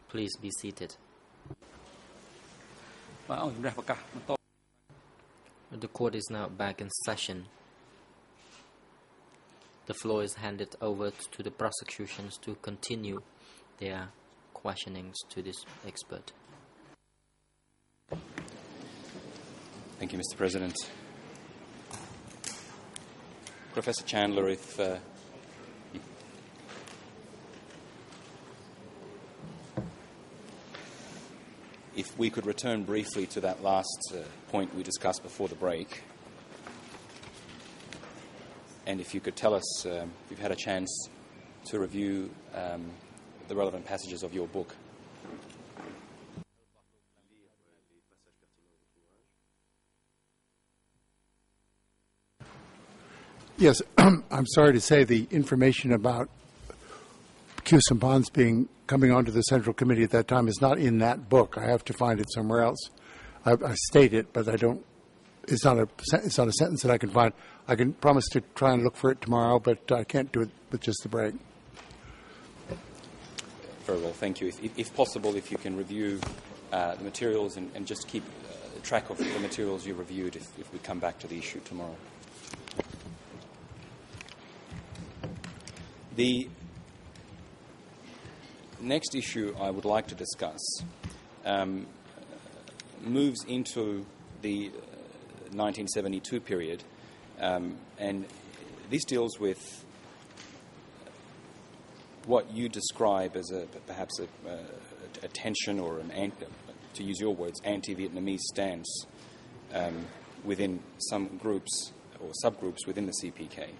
Please be seated. The court is now back in session. The floor is handed over to the prosecutions to continue their questionings to this expert. Thank you, Mr. President. Professor Chandler, if we could return briefly to that last point we discussed before the break, and if you could tell us if you've had a chance to review the relevant passages of your book. Yes, I'm sorry to say the information about Q Sampans coming onto the Central Committee at that time is not in that book. I have to find it somewhere else. I state it, but I don't. It's not a sentence that I can find. I can promise to try and look for it tomorrow, but I can't do it with just the break. Very well, thank you. If possible, if you can review the materials and just keep track of the materials you reviewed if we come back to the issue tomorrow. The next issue I would like to discuss moves into the 1972 period, and this deals with what you describe as perhaps a tension or to use your words, anti-Vietnamese stance within some groups or subgroups within the CPK.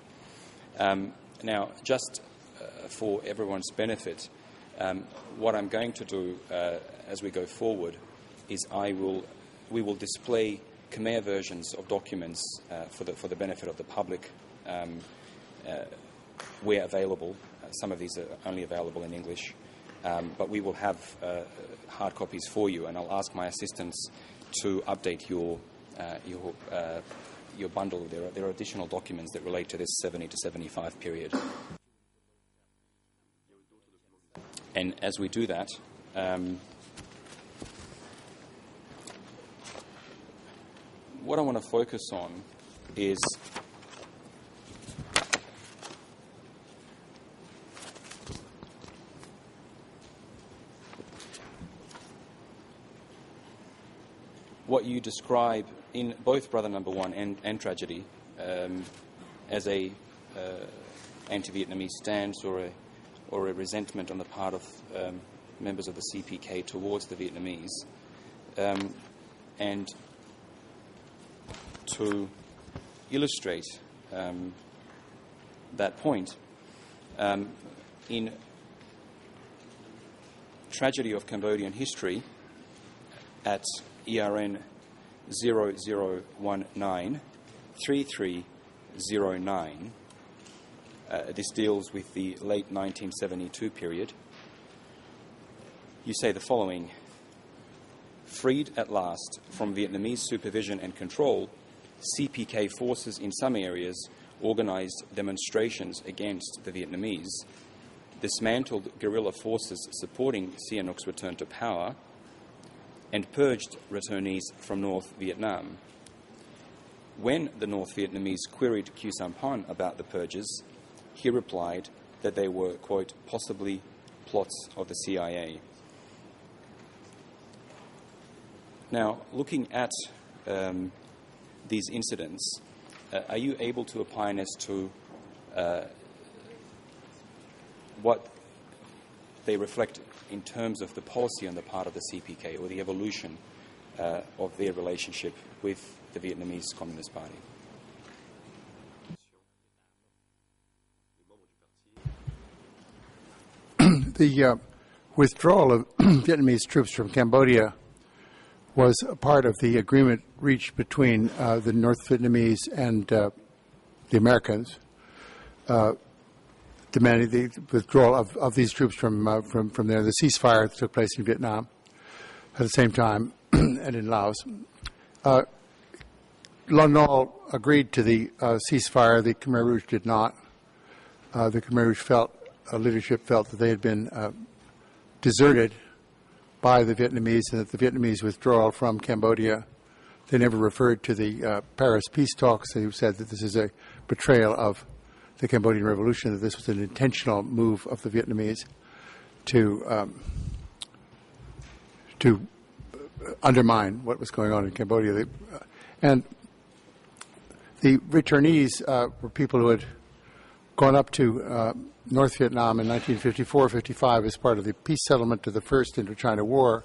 Now, just for everyone's benefit, what I'm going to do as we go forward is we will display Khmer versions of documents for the benefit of the public where available. Some of these are only available in English, but we will have hard copies for you, and I'll ask my assistants to update your bundle. There are additional documents that relate to this 70 to 75 period. And as we do that, what I want to focus on is what you describe in both Brother Number One and Tragedy as a anti-Vietnamese stance or a resentment on the part of members of the CPK towards the Vietnamese, and to illustrate that point, in Tragedy of Cambodian History at ERN 0019-3309. This deals with the late 1972 period. You say the following: freed at last from Vietnamese supervision and control, CPK forces in some areas organized demonstrations against the Vietnamese, dismantled guerrilla forces supporting Sihanouk's return to power, and purged returnees from North Vietnam. When the North Vietnamese queried Q Samphan about the purges, he replied that they were, quote, possibly plots of the CIA. Now, looking at these incidents, are you able to opine as to what they reflect in terms of the policy on the part of the CPK or the evolution of their relationship with the Vietnamese Communist Party? The withdrawal of Vietnamese troops from Cambodia was a part of the agreement reached between the North Vietnamese and the Americans, demanding the withdrawal of these troops from there. The ceasefire that took place in Vietnam at the same time and in Laos. Lon Nol agreed to the ceasefire. The Khmer Rouge did not. The Khmer Rouge leadership felt that they had been deserted by the Vietnamese and that the Vietnamese withdrawal from Cambodia. They never referred to the Paris peace talks. They said that this is a betrayal of the Cambodian Revolution, that this was an intentional move of the Vietnamese to undermine what was going on in Cambodia. And the returnees were people who had gone up to North Vietnam in 1954-55 as part of the peace settlement to the First Indochina War.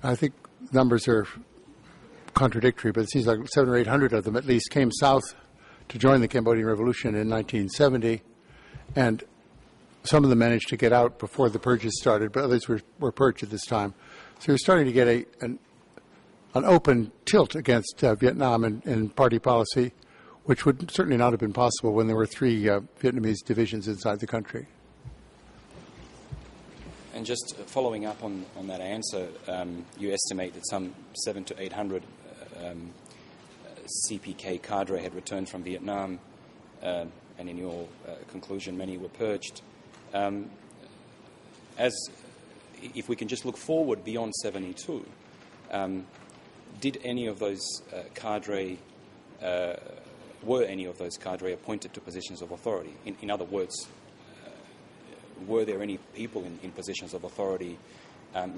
I think numbers are contradictory, but it seems like 700 or 800 of them at least came south to join the Cambodian Revolution in 1970, and some of them managed to get out before the purges started, but others were purged at this time. So you're starting to get an open tilt against Vietnam in party policy, which would certainly not have been possible when there were 3 Vietnamese divisions inside the country. And just following up on that answer, you estimate that some 700 to 800 CPK cadre had returned from Vietnam, and in your conclusion, many were purged. If we can just look forward beyond 72, did any of those were any of those cadre appointed to positions of authority? In other words, were there any people in positions of authority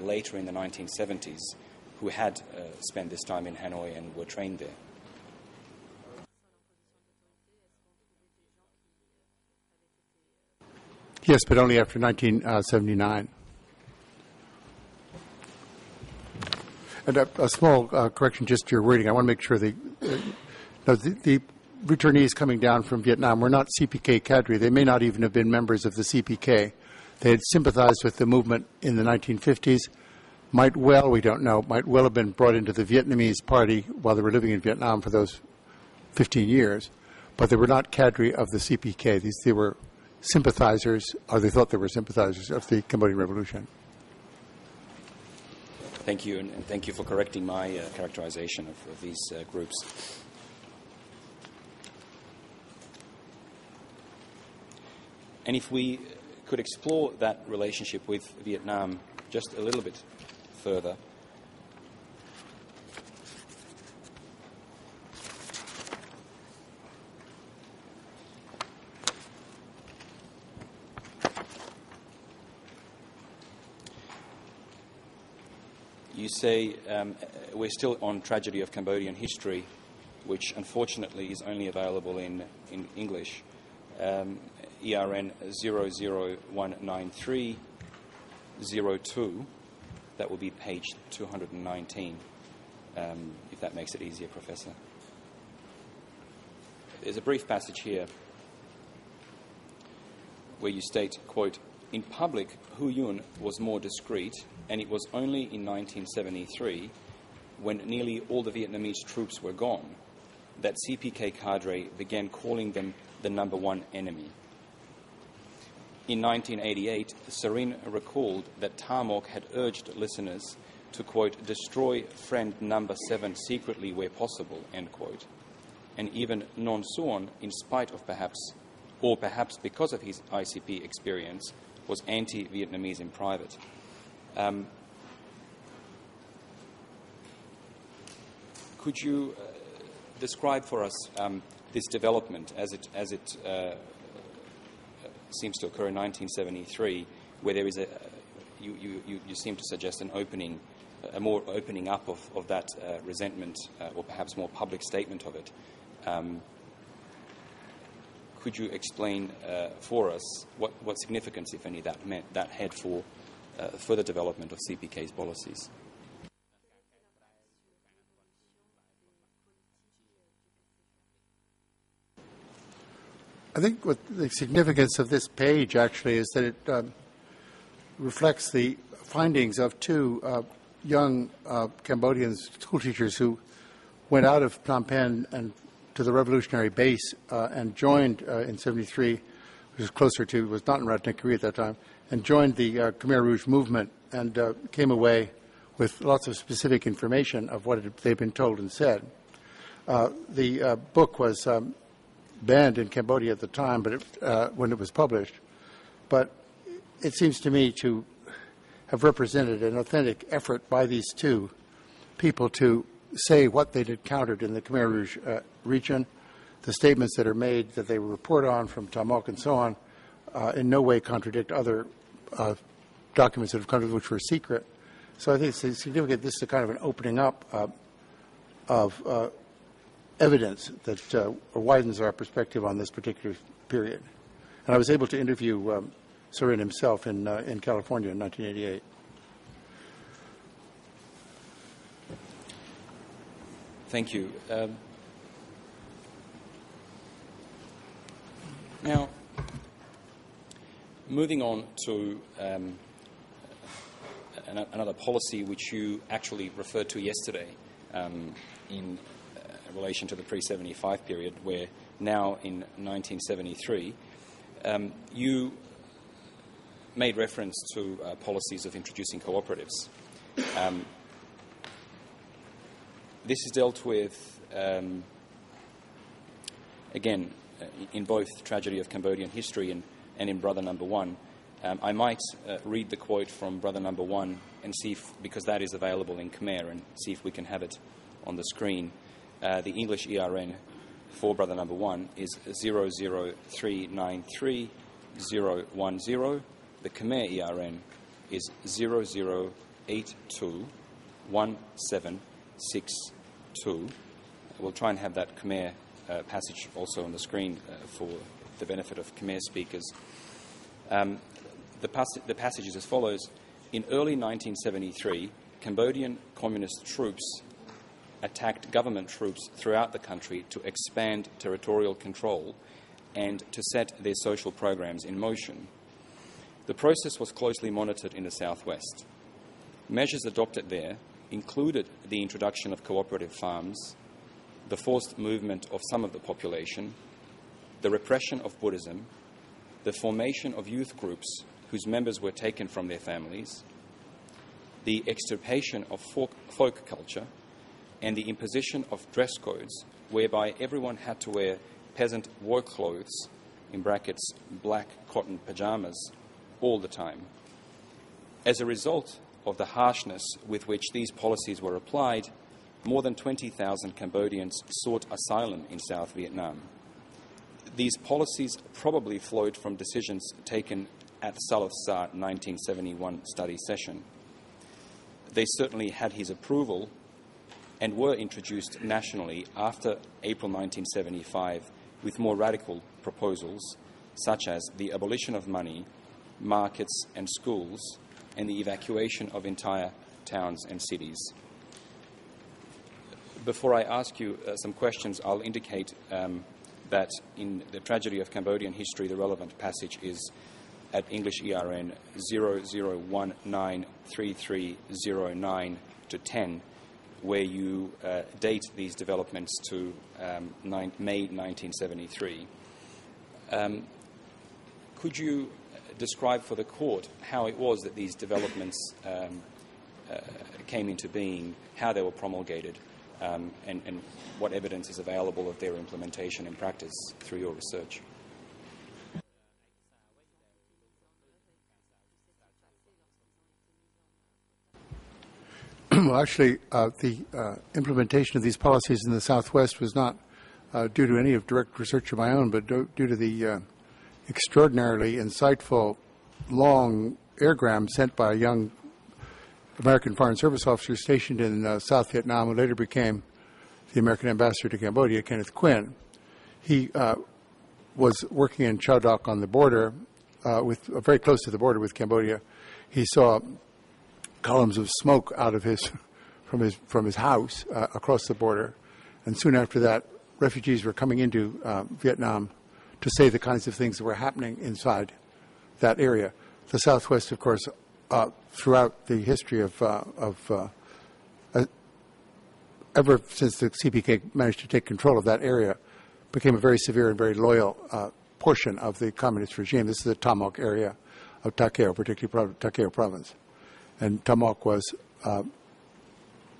later in the 1970s who had spent this time in Hanoi and were trained there? Yes, but only after 1979. And a small correction just to your wording. I want to make sure the returnees coming down from Vietnam were not CPK cadre. They may not even have been members of the CPK. They had sympathized with the movement in the 1950s. Might well, we don't know, might well have been brought into the Vietnamese party while they were living in Vietnam for those 15 years. But they were not cadre of the CPK. They were sympathizers, or they thought they were sympathizers of the Cambodian Revolution. Thank you, and thank you for correcting my characterization of these groups. And if we could explore that relationship with Vietnam just a little bit further. You say we're still on Tragedy of Cambodian History, which unfortunately is only available in English. ERN 0019302. That will be page 219, if that makes it easier, Professor. There's a brief passage here where you state, quote, "In public, Hu Yun was more discreet, and it was only in 1973, when nearly all the Vietnamese troops were gone, that CPK cadre began calling them the number one enemy. In 1988, Sarin recalled that Tarmok had urged listeners to, quote, destroy friend number 7 secretly where possible, end quote. And even Non Suon, in spite of perhaps because of his ICP experience, was anti-Vietnamese in private. Could you describe for us this development as it seems to occur in 1973, where there is you seem to suggest a more opening up of that resentment, or perhaps more public statement of it. Could you explain for us what significance, if any, that had for further development of CPK's policies? I think what the significance of this page actually is that it reflects the findings of 2 young Cambodian schoolteachers who went out of Phnom Penh and to the revolutionary base and joined in 73, which was not in Ratnakiri at that time, and joined the Khmer Rouge movement and came away with lots of specific information of what they'd been told and said. The book was banned in Cambodia at the time, but when it was published. But it seems to me to have represented an authentic effort by these two people to say what they'd encountered in the Khmer Rouge region. The statements that are made that they report on from Tamok and so on in no way contradict other documents that have come to which were secret. So I think it's significant. This is a kind of an opening up of evidence that widens our perspective on this particular period. And I was able to interview Sorin himself in California in 1988. Thank you. Now, moving on to another policy which you actually referred to yesterday in relation to the pre-75 period, where now in 1973, you made reference to policies of introducing cooperatives. This is dealt with, again, in both Tragedy of Cambodian History and in Brother Number 1. I might read the quote from Brother Number 1 and see if, because that is available in Khmer, and see if we can have it on the screen. The English ERN for Brother Number 1 is 00393010. The Khmer ERN is 00821762. We'll try and have that Khmer passage also on the screen for the benefit of Khmer speakers. The passage is as follows. In early 1973, Cambodian communist troops attacked government troops throughout the country to expand territorial control and to set their social programs in motion. The process was closely monitored in the southwest. Measures adopted there included the introduction of cooperative farms, the forced movement of some of the population, the repression of Buddhism, the formation of youth groups whose members were taken from their families, the extirpation of folk culture, and the imposition of dress codes whereby everyone had to wear peasant work clothes, in brackets, black cotton pajamas, all the time. As a result of the harshness with which these policies were applied, more than 20,000 Cambodians sought asylum in South Vietnam. These policies probably flowed from decisions taken at the Salaf Sa 1971 study session. They certainly had his approval and were introduced nationally after April 1975 with more radical proposals, such as the abolition of money, markets and schools, and the evacuation of entire towns and cities. Before I ask you some questions, I'll indicate that in the Tragedy of Cambodian History, the relevant passage is at English ERN 00193309 to 10, where you date these developments to May 1973. Could you describe for the court how it was that these developments came into being, how they were promulgated, and what evidence is available of their implementation in practice through your research? Well, actually, the implementation of these policies in the Southwest was not due to any of direct research of my own, but due to the extraordinarily insightful, long airgram sent by a young American Foreign Service officer stationed in South Vietnam, who later became the American ambassador to Cambodia, Kenneth Quinn. He was working in Chau Doc on the border, very close to the border with Cambodia. He saw columns of smoke out of from his house across the border, and soon after that, refugees were coming into Vietnam to say the kinds of things that were happening inside that area. The Southwest, of course, throughout the history of ever since the CPK managed to take control of that area, became a very severe and very loyal portion of the communist regime. This is the Tamok area of Ta Keo, particularly Ta Keo province. And Tamok was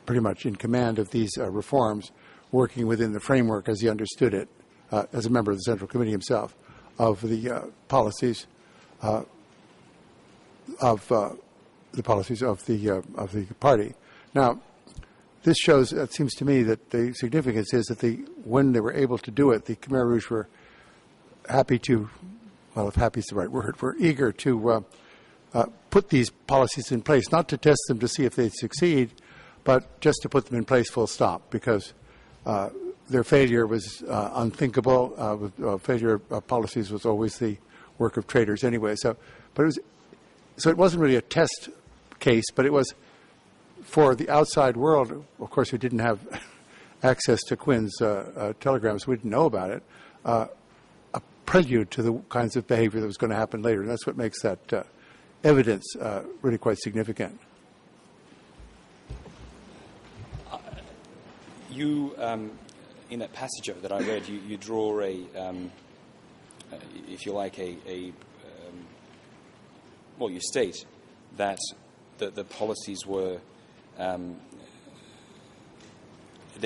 pretty much in command of these reforms, working within the framework as he understood it, as a member of the Central Committee himself, of the policies of the policies of the party. Now, this shows, it seems to me, that the significance is that when they were able to do it, the Khmer Rouge were happy to, well, if happy is the right word, were eager to put these policies in place, not to test them to see if they'd succeed, but just to put them in place full stop, because their failure was unthinkable. Failure of policies was always the work of traitors anyway. So it wasn't really a test case, but it was for the outside world, of course, who didn't have access to Quinn's telegrams, we didn't know about it, a prelude to the kinds of behavior that was going to happen later. And that's what makes that evidence really quite significant. You, in that passage that I read, you draw if you like, well, you state that the policies were then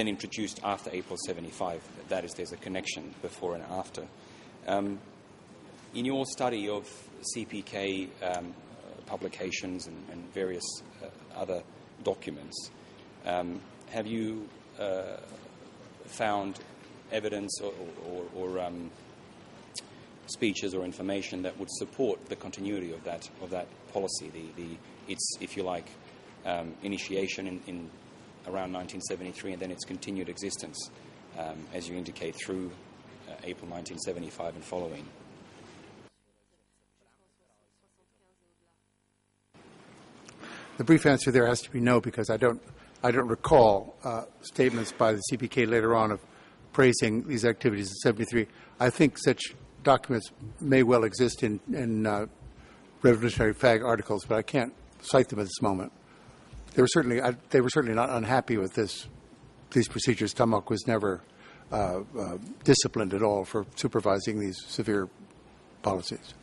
introduced after April 75. That is, there's a connection before and after. In your study of CPK publications and various other documents, have you found evidence or speeches or information that would support the continuity of that policy, its, if you like, initiation in around 1973 and then its continued existence, as you indicate, through April 1975 and following? The brief answer there has to be no, because I don't recall statements by the CPK later on of praising these activities in 73. I think such documents may well exist in revolutionary flag articles, but I can't cite them at this moment. They were certainly not unhappy with these procedures. Tamok was never disciplined at all for supervising these severe policies.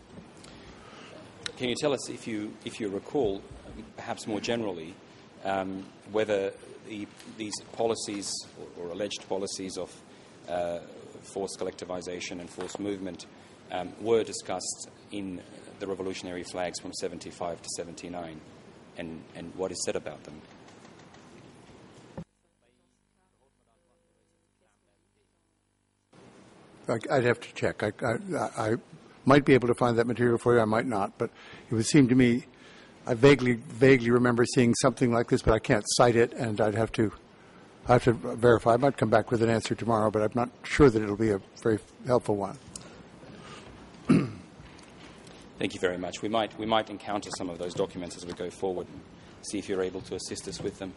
Can you tell us, if you recall, perhaps more generally, whether these policies or alleged policies of forced collectivization and forced movement were discussed in the revolutionary flags from 75 to 79, and what is said about them? I'd have to check. I might be able to find that material for you. I might not, but it would seem to me I vaguely remember seeing something like this, but I can't cite it, and I have to verify. I might come back with an answer tomorrow, but I'm not sure that it'll be a very helpful one. Thank you very much. We might encounter some of those documents as we go forward and see if you're able to assist us with them.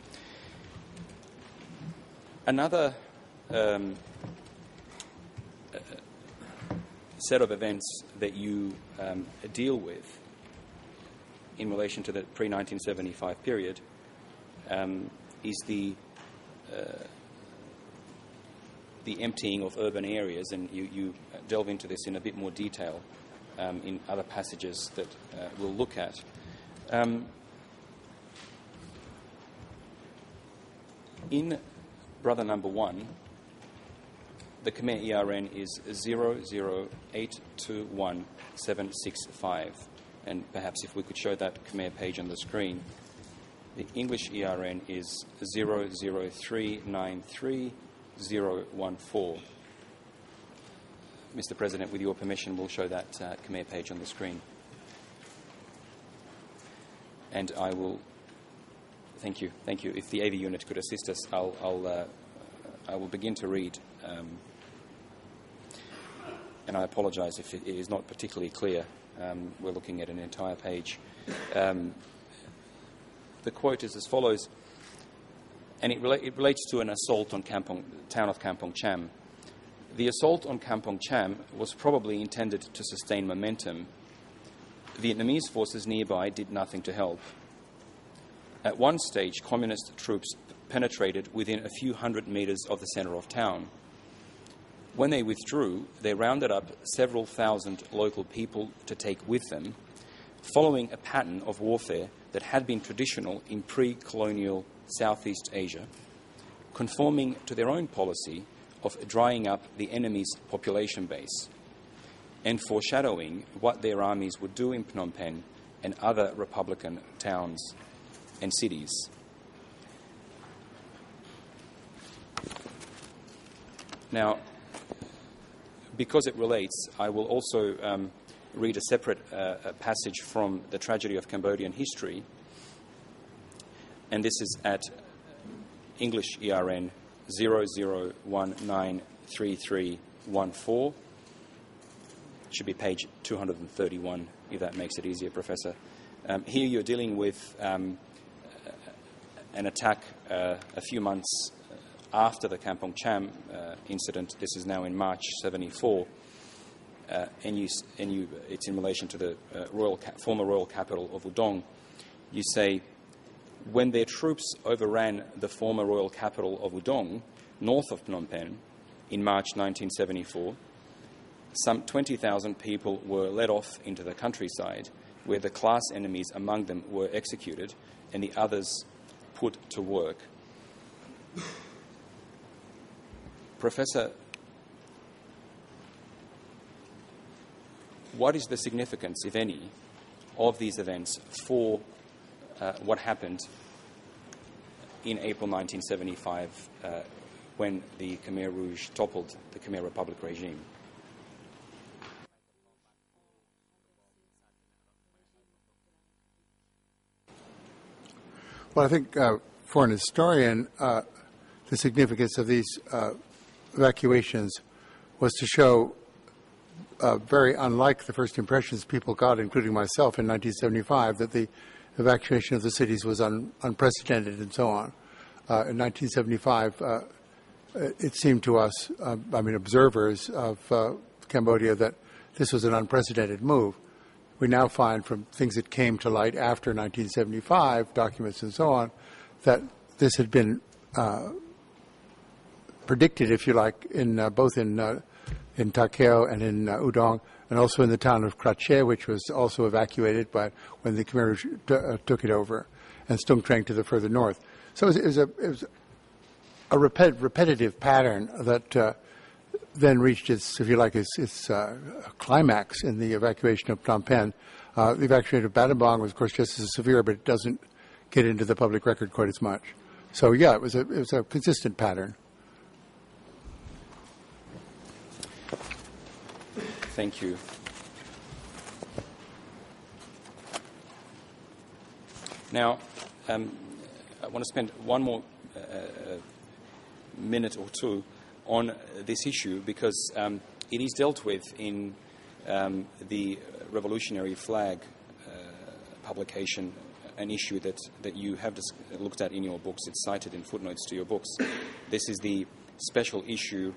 Another set of events that you deal with in relation to the pre-1975 period is the emptying of urban areas, and you delve into this in a bit more detail in other passages that we'll look at. In brother number 1, the Khmer ERN is 0082175, and perhaps if we could show that Khmer page on the screen. The English ERN is 0039314. Mr. President, with your permission, we'll show that Khmer page on the screen. And I will... Thank you. If the AV unit could assist us, I will begin to read. And I apologize if it is not particularly clear. We're looking at an entire page. The quote is as follows, and it relates to an assault on town of Kampong Cham. The assault on Kampong Cham was probably intended to sustain momentum. Vietnamese forces nearby did nothing to help. At one stage, communist troops penetrated within a few hundred meters of the center of town. When they withdrew, they rounded up several thousand local people to take with them, following a pattern of warfare that had been traditional in pre-colonial Southeast Asia, conforming to their own policy of drying up the enemy's population base, and foreshadowing what their armies would do in Phnom Penh and other republican towns and cities. Now, because it relates, I will also read a separate passage from the Tragedy of Cambodian History, and this is at English ERN 00193314. Should be page 231, if that makes it easier, Professor. Here you're dealing with an attack a few months after the Kampong Cham incident. This is now in March 74, and it's in relation to the former royal capital of Udong. You say, when their troops overran the former royal capital of Udong, north of Phnom Penh, in March 1974, some 20,000 people were led off into the countryside, where the class enemies among them were executed and the others put to work. Professor, what is the significance, if any, of these events for what happened in April 1975 when the Khmer Rouge toppled the Khmer Republic regime? Well, I think for an historian, the significance of these evacuations was to show, very unlike the first impressions people got, including myself in 1975, that the evacuation of the cities was unprecedented and so on. In 1975, it seemed to us, observers of Cambodia, that this was an unprecedented move. We now find from things that came to light after 1975, documents and so on, that this had been predicted, if you like, in both in Takeo and in Udong, and also in the town of Krache, which was also evacuated when the Khmer Rouge took it over, and Stung Treng to the further north. So it was a repetitive pattern that then reached its, if you like, its climax in the evacuation of Phnom Penh. The evacuation of Battambang was, of course, just as severe, but it doesn't get into the public record quite as much. So, yeah, it was a consistent pattern. Thank you. Now, I want to spend one more minute or two on this issue because it is dealt with in the Revolutionary Flag publication, an issue that you have looked at in your books. It's cited in footnotes to your books. This is the special issue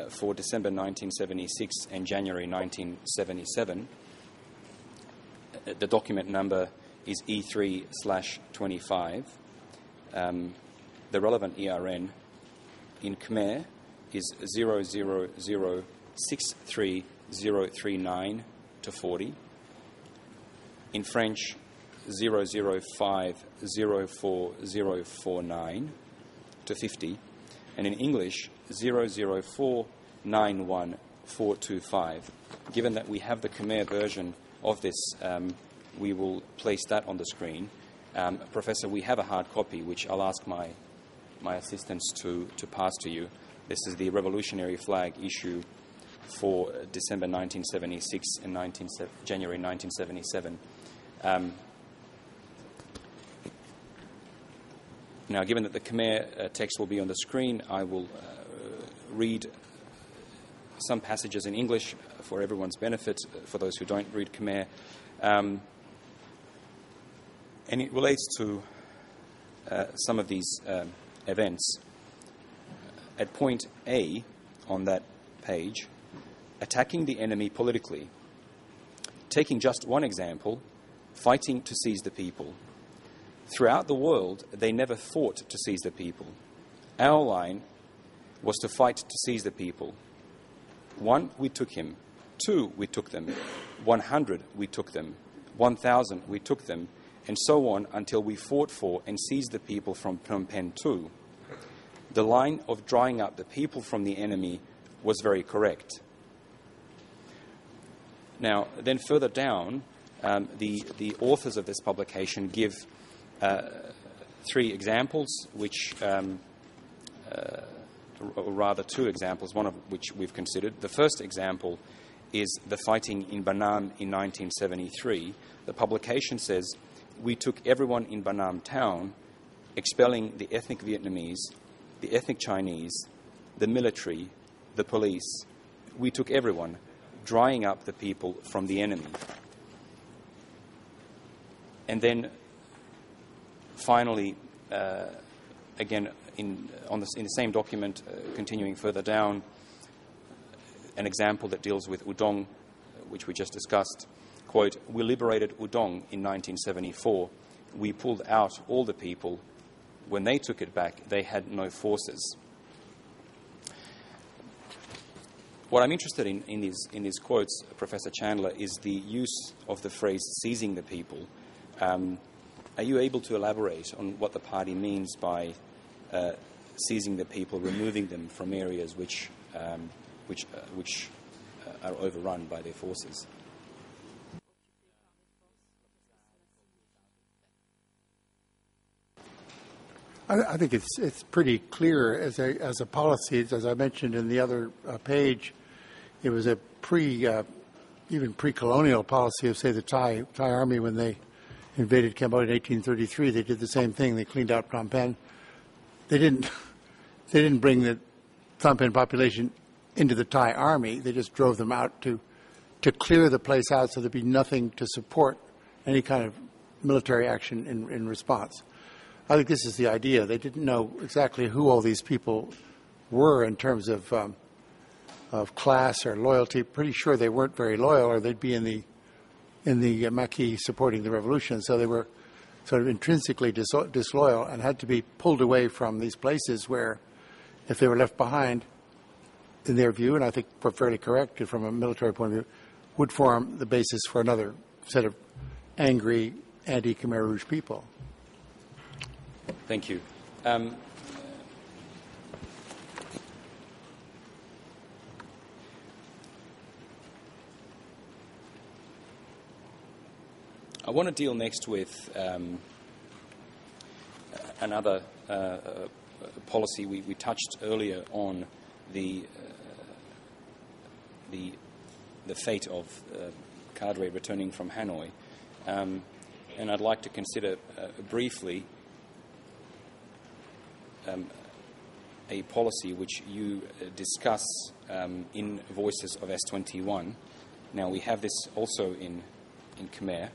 for December 1976 and January 1977. The document number is E3/25. The relevant ERN in Khmer is 00063039 to 40. In French, 0050449 to 50. And in English, 00491 Given that we have the Khmer version of this, we will place that on the screen. Professor, we have a hard copy, which I'll ask my assistants to pass to you. This is the Revolutionary Flag issue for December 1976 and January 1977. Now, given that the Khmer text will be on the screen, I will read some passages in English for everyone's benefit, for those who don't read Khmer. And it relates to some of these events. At point A on that page, attacking the enemy politically. Taking just one example, fighting to seize the people. Throughout the world, they never fought to seize the people. Our line was to fight to seize the people. 1, we took him. 2, we took them. 100, we took them. 1,000, we took them. And so on until we fought for and seized the people from Phnom Penh too. The line of drying up the people from the enemy was very correct. Now, then further down, The authors of this publication give 3 examples, which, or rather 2 examples, one of which we've considered. The first example is the fighting in Banam in 1973. The publication says, "We took everyone in Banam town, expelling the ethnic Vietnamese, the ethnic Chinese, the military, the police. We took everyone, drying up the people from the enemy." And then, finally, again, in the same document, continuing further down, an example that deals with Udong, which we just discussed. Quote, "We liberated Udong in 1974. We pulled out all the people. When they took it back, they had no forces." What I'm interested in these quotes, Professor Chandler, is the use of the phrase "seizing the people." Are you able to elaborate on what the party means by seizing the people, removing them from areas which are overrun by their forces? I think it's pretty clear as a policy. As I mentioned in the other page, it was a even pre-colonial policy of, say, the Thai army when they invaded Cambodia in 1833. They did the same thing. They cleaned out Phnom Penh. They didn't bring the Phnom Penh population into the Thai army. They just drove them out to clear the place out so there'd be nothing to support any kind of military action in response. I think this is the idea. They didn't know exactly who all these people were in terms of class or loyalty. Pretty sure they weren't very loyal, or they'd be in the Maquis supporting the revolution. So they were sort of intrinsically disloyal and had to be pulled away from these places where, if they were left behind, in their view, and I think we're fairly correct from a military point of view, would form the basis for another set of angry anti-Khmer Rouge people. Thank you. I want to deal next with another policy. We touched earlier on the fate of cadre returning from Hanoi, and I'd like to consider briefly a policy which you discuss in Voices of S21. Now, we have this also in Khmer.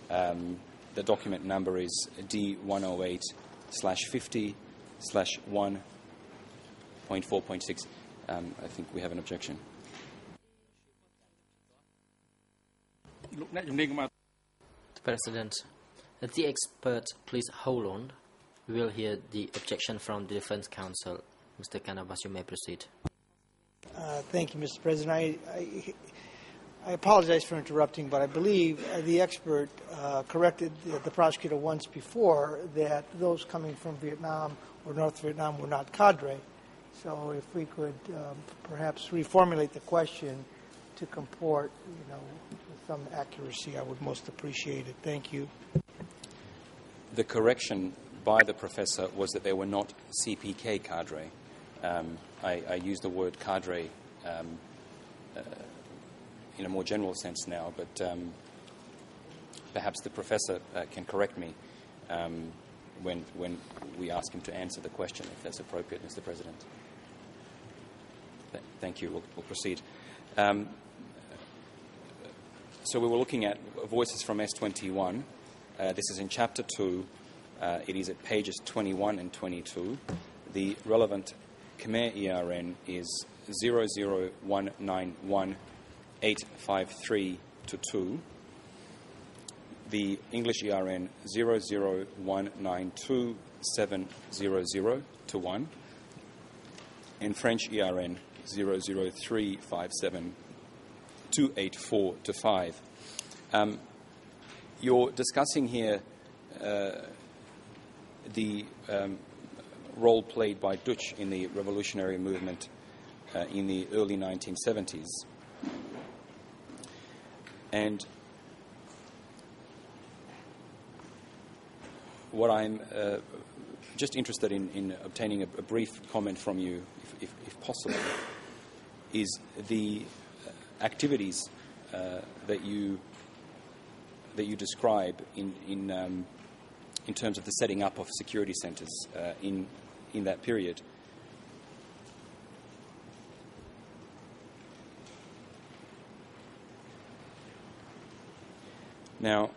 The document number is D108/50/1.4.6. I think we have an objection. President, the expert, please hold on. We will hear the objection from the Defense Counsel. Mr. Kanabas, you may proceed. Thank you, Mr. President. I apologize for interrupting, but I believe the expert corrected the prosecutor once before that those coming from Vietnam or North Vietnam were not cadre. So if we could perhaps reformulate the question to comport, with some accuracy, I would most appreciate it. Thank you. The correction by the professor was that they were not CPK cadre. I use the word cadre in a more general sense now, but perhaps the professor can correct me when we ask him to answer the question, if that's appropriate, Mr. President. Thank you. We'll proceed. So we were looking at Voices from S21. This is in Chapter 2. It is at pages 21 and 22. The relevant Khmer ERN is 00191-853-2. The English ERN 00192-700-1. And French ERN 00357-284-5. You're discussing here the role played by Dutch in the revolutionary movement in the early 1970s. And what I'm just interested in obtaining a brief comment from you, if possible, is the activities that you describe in terms of the setting up of security centres in that period. Now,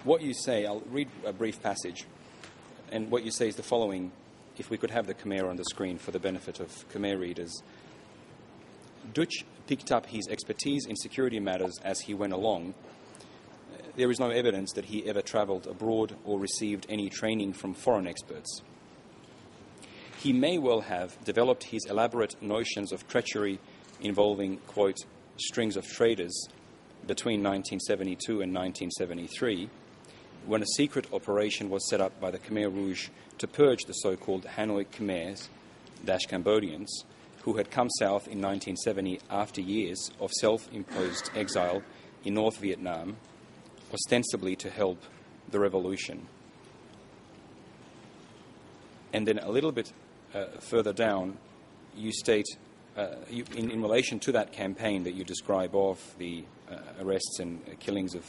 what you say, I'll read a brief passage, and what you say is the following. If we could have the Khmer on the screen for the benefit of Khmer readers. Dutch picked up his expertise in security matters as he went along. There is no evidence that he ever travelled abroad or received any training from foreign experts. He may well have developed his elaborate notions of treachery involving, quote, strings of traders between 1972 and 1973, when a secret operation was set up by the Khmer Rouge to purge the so-called Hanoi Khmers, Cambodians, who had come south in 1970 after years of self-imposed exile in North Vietnam, ostensibly to help the revolution. And then a little bit further down, you state, in relation to that campaign that you describe of the arrests and killings of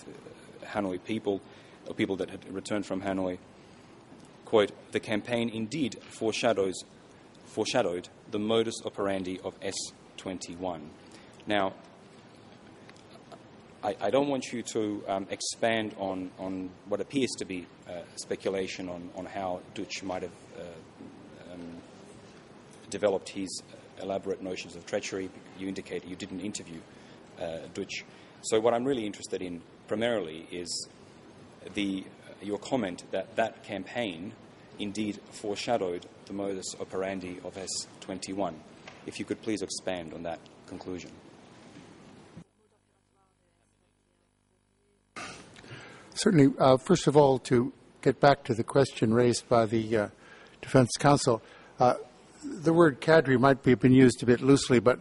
Hanoi people, or people that had returned from Hanoi, quote, the campaign indeed foreshadowed the modus operandi of S-21. Now, I don't want you to expand on what appears to be speculation on how Dutch might have developed his elaborate notions of treachery. You indicate you didn't interview Dutch. So what I'm really interested in primarily is your comment that campaign indeed foreshadowed the modus operandi of S-21. If you could please expand on that conclusion. Certainly. First of all, to get back to the question raised by the Defense Counsel, the word cadre might have been used a bit loosely, but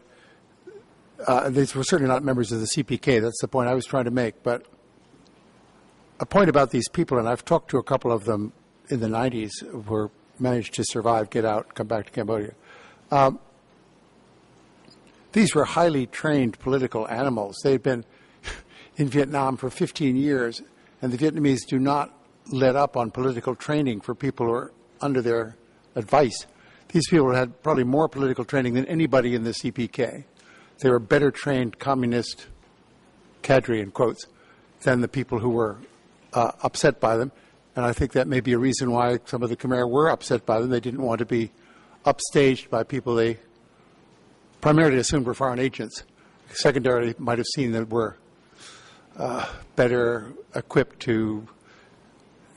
these were certainly not members of the CPK. That's the point I was trying to make. But a point about these people, and I've talked to a couple of them in the 90s who managed to survive, get out, come back to Cambodia. These were highly trained political animals. They had been in Vietnam for 15 years, and the Vietnamese do not let up on political training for people who are under their advice. These people had probably more political training than anybody in the CPK. They were better trained communist cadre, in quotes, than the people who were upset by them. And I think that may be a reason why some of the Khmer were upset by them. They didn't want to be upstaged by people they primarily assumed were foreign agents. Secondarily, might have seen that were better equipped to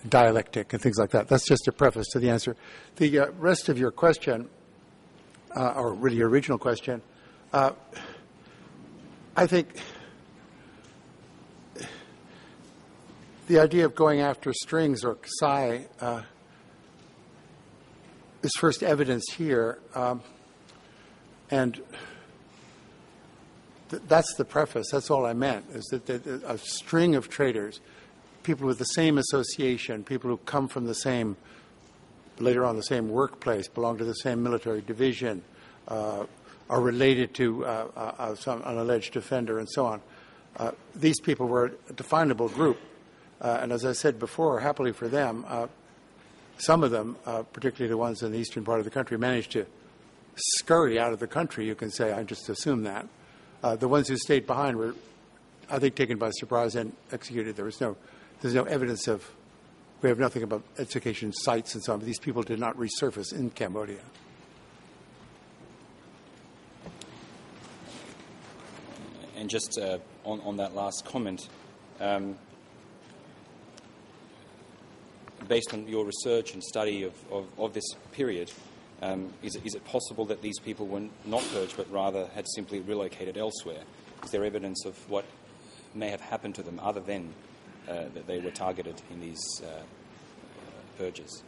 dialectic and things like that. That's just a preface to the answer. The rest of your question, or really your original question, I think the idea of going after strings or Kasai is first evidenced here, and that's the preface. That's all I meant, is that a string of traders, people with the same association, people who come from the same, later on the same workplace, belong to the same military division, are related to an alleged offender, and so on. These people were a definable group. And as I said before, happily for them, some of them, particularly the ones in the eastern part of the country, managed to scurry out of the country, you can say. I just assume that. The ones who stayed behind were, I think, taken by surprise and executed. There's no evidence of, we have nothing about education sites and so on, but these people did not resurface in Cambodia. And just on that last comment, based on your research and study of this period, is it possible that these people were not purged but rather had simply relocated elsewhere? Is there evidence of what may have happened to them other than that they were targeted in these purges?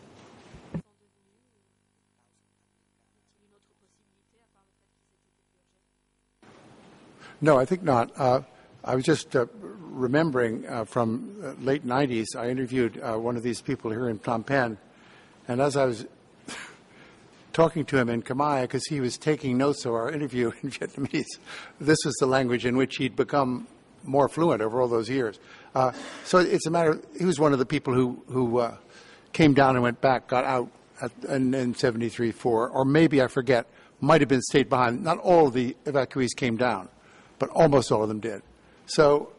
No, I think not. I was just remembering from late 90s, I interviewed one of these people here in Phnom Penh, and as I was talking to him in Khmer, because he was taking notes of our interview in Vietnamese, this was the language in which he'd become more fluent over all those years. So it's a matter, he was one of the people who came down and went back, got out in 73, 4, or maybe, I forget, might have been stayed behind. Not all of the evacuees came down, but almost all of them did. So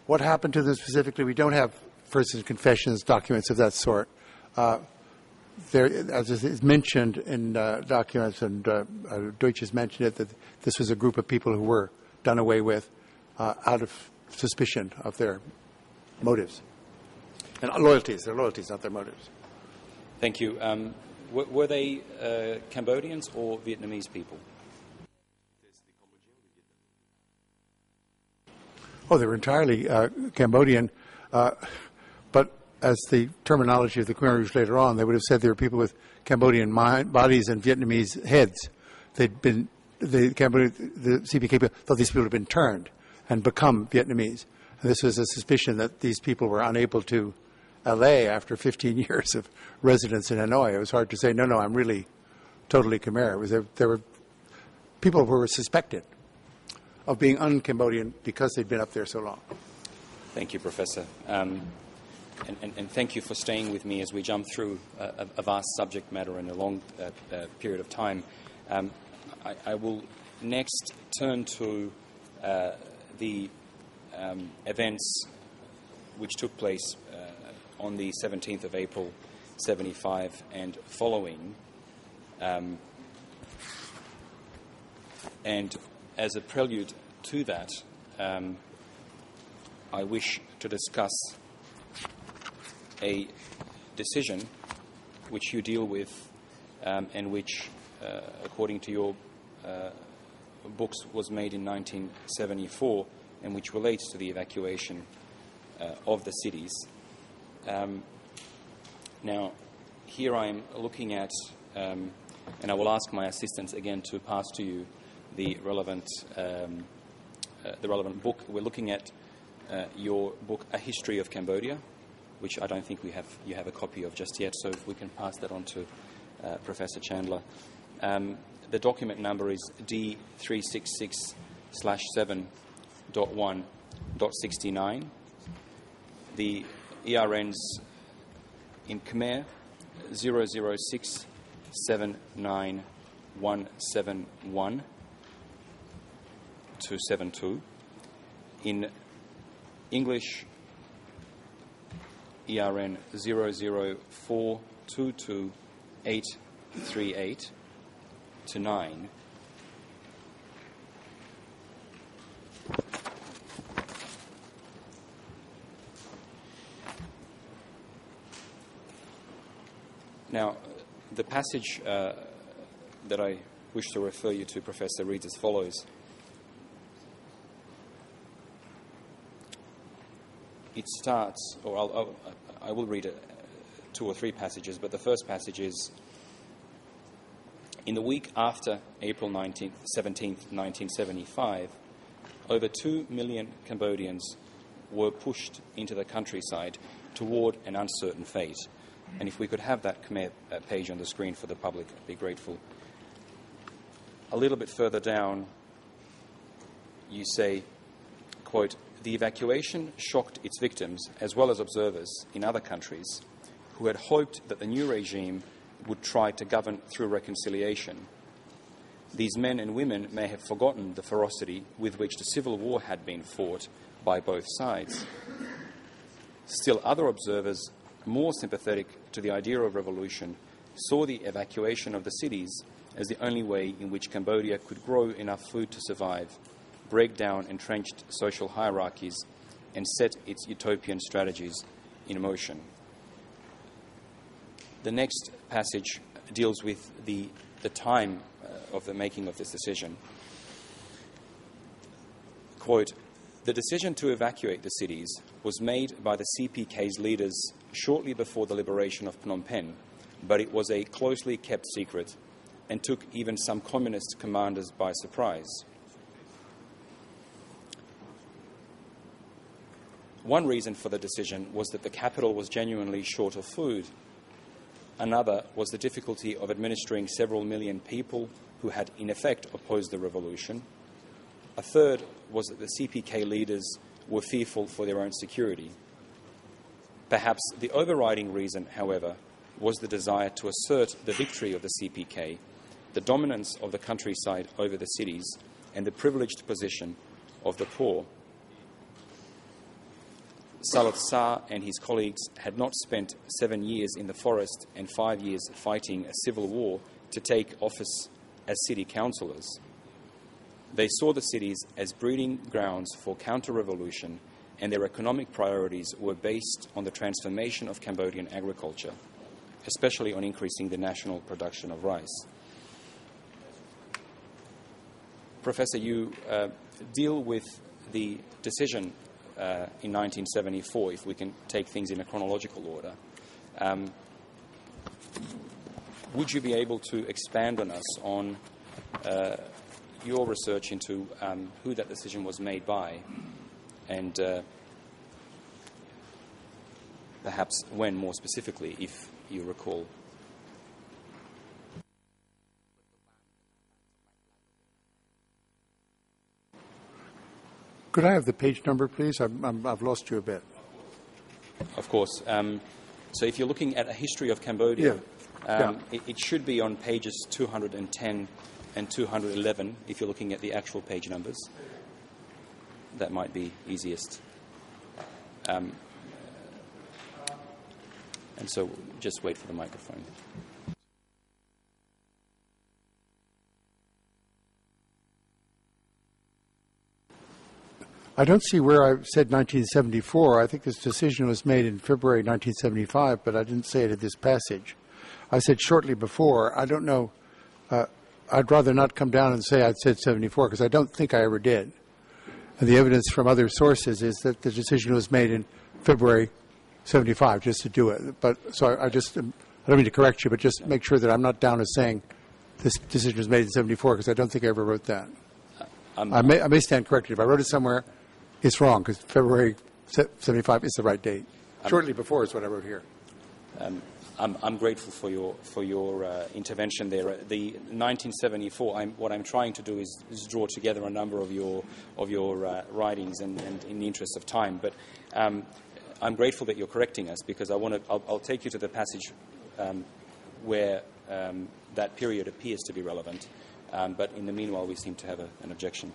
what happened to them specifically, we don't have first confessions, documents of that sort. There, as is mentioned in documents, and Deutsch has mentioned it, that this was a group of people who were done away with out of suspicion of their motives. And loyalties, their loyalties, not their motives. Thank you. Were they Cambodians or Vietnamese people? Oh, they were entirely Cambodian, but as the terminology of the Khmer Rouge later on, they would have said they were people with Cambodian bodies and Vietnamese heads. They'd been, the CPK people thought these people had been turned and become Vietnamese. And this was a suspicion that these people were unable to allay after 15 years of residence in Hanoi. It was hard to say, no, I'm really totally Khmer. There were people who were suspected of being un-Cambodian because they'd been up there so long. Thank you, Professor. And thank you for staying with me as we jump through a vast subject matter in a long period of time. I will next turn to the events which took place on the 17th of April, 75 and following. And as a prelude to that, I wish to discuss a decision which you deal with and which, according to your books, was made in 1974 and which relates to the evacuation of the cities. Now, here I am looking at, and I will ask my assistants again to pass to you the relevant book. We're looking at your book, A History of Cambodia, which I don't think you have a copy of just yet, so if we can pass that on to Professor Chandler. The document number is D366/7.1.69. The ERN's in Khmer 006791171 to 72. In English, ERN 004228838 to 9. Now, the passage that I wish to refer you to, Professor, reads as follows. It starts, or I will read 2 or 3 passages, but the first passage is, in the week after April 17th, 1975, over 2 million Cambodians were pushed into the countryside toward an uncertain fate. And if we could have that Khmer page on the screen for the public, I'd be grateful. A little bit further down, you say, quote, the evacuation shocked its victims as well as observers in other countries who had hoped that the new regime would try to govern through reconciliation. These men and women may have forgotten the ferocity with which the civil war had been fought by both sides. Still, other observers, more sympathetic to the idea of revolution, saw the evacuation of the cities as the only way in which Cambodia could grow enough food to survive, break down entrenched social hierarchies, and set its utopian strategies in motion. The next passage deals with the time of the making of this decision. Quote, the decision to evacuate the cities was made by the CPK's leaders shortly before the liberation of Phnom Penh, but it was a closely kept secret and took even some communist commanders by surprise. One reason for the decision was that the capital was genuinely short of food. Another was the difficulty of administering several million people who had in effect opposed the revolution. A third was that the CPK leaders were fearful for their own security. Perhaps the overriding reason, however, was the desire to assert the victory of the CPK, the dominance of the countryside over the cities, and the privileged position of the poor. Saloth Sa and his colleagues had not spent 7 years in the forest and 5 years fighting a civil war to take office as city councillors. They saw the cities as breeding grounds for counter-revolution, and their economic priorities were based on the transformation of Cambodian agriculture, especially on increasing the national production of rice. Professor, you deal with the decision in 1974, if we can take things in a chronological order. Would you be able to expand on us on your research into who that decision was made by, and perhaps when more specifically, if you recall? Could I have the page number, please? I've lost you a bit. Of course. So if you're looking at a history of Cambodia, it should be on pages 210 and 211, if you're looking at the actual page numbers. That might be easiest. And so just wait for the microphone. I don't see where I said 1974. I think this decision was made in February 1975, but I didn't say it in this passage. I said shortly before. I don't know. I'd rather not come down and say I'd said 74, because I don't think I ever did. And the evidence from other sources is that the decision was made in February 75, just to do it. But so I don't mean to correct you, but just make sure that I'm not down as saying this decision was made in 74, because I don't think I ever wrote that. I may stand corrected. If I wrote it somewhere, it's wrong, because February 75 is the right date. Shortly before is what I wrote here. I'm grateful for your intervention there. The 1974. What I'm trying to do is draw together a number of your writings, and in the interest of time. But I'm grateful that you're correcting us, because I'll take you to the passage where that period appears to be relevant. But in the meanwhile, we seem to have an objection.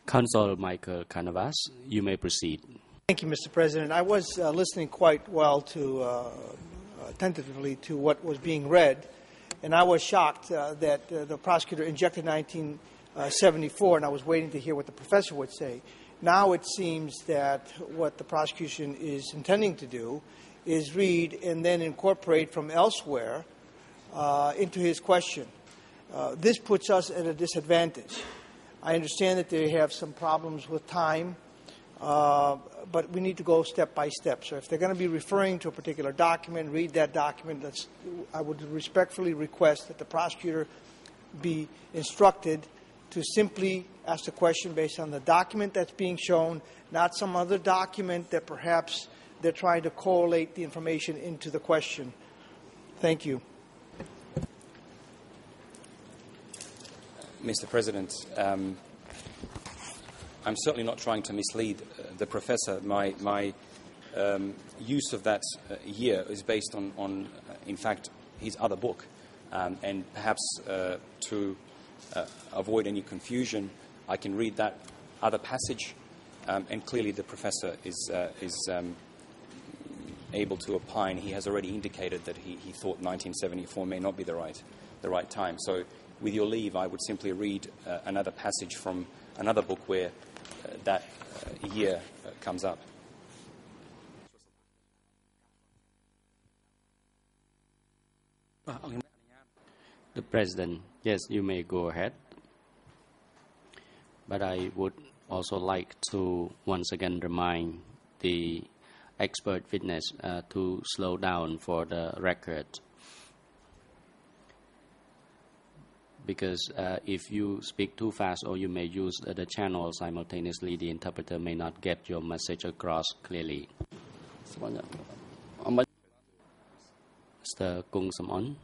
Counsel Michael Canavas, you may proceed. Thank you, Mr. President. I was listening quite well attentively to what was being read, and I was shocked that the prosecutor injected 1974, and I was waiting to hear what the professor would say. Now it seems that what the prosecution is intending to do is read and then incorporate from elsewhere into his question. This puts us at a disadvantage. I understand that they have some problems with time, but we need to go step by step. So if they're going to be referring to a particular document, read that document. I would respectfully request that the prosecutor be instructed to simply ask the question based on the document that's being shown, not some other document that perhaps they're trying to correlate the information into the question. Thank you. Mr. President, I'm certainly not trying to mislead the professor. My use of that year is based on in fact, his other book. And perhaps to avoid any confusion, I can read that other passage, and clearly the professor is able to opine. He has already indicated that he thought 1974 may not be the right time. So, with your leave, I would simply read another passage from another book where that year comes up. The President, yes, you may go ahead. But I would also like to once again remind the expert witness to slow down for the record. because if you speak too fast or you may use the channel simultaneously, the interpreter may not get your message across clearly. Mr. Kung Samon.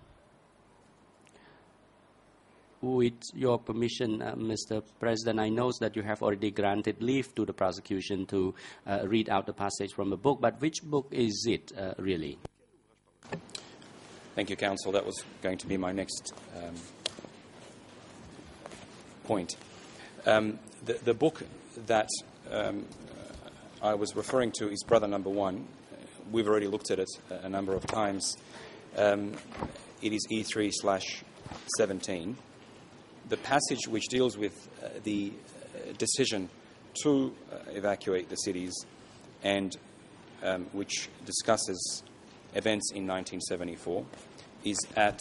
With your permission, Mr. President, I know that you have already granted leave to the prosecution to read out the passage from a book, but which book is it really? Thank you, Counsel. That was going to be my next point. The book that I was referring to is Brother Number One. We've already looked at it a number of times. It is E3/17. The passage which deals with the decision to evacuate the cities and which discusses events in 1974 is at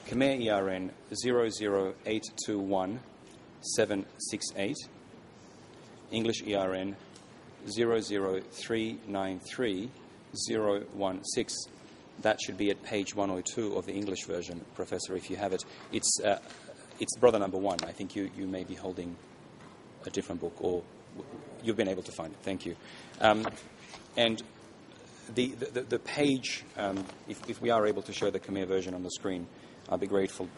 Khmer ERN 00821-768, English ERN 00393-016. That should be at page 102 of the English version, Professor, if you have it. It's Brother Number One. I think you may be holding a different book, or you've been able to find it. Thank you. And the page, if we are able to show the Khmer version on the screen, I'll be grateful.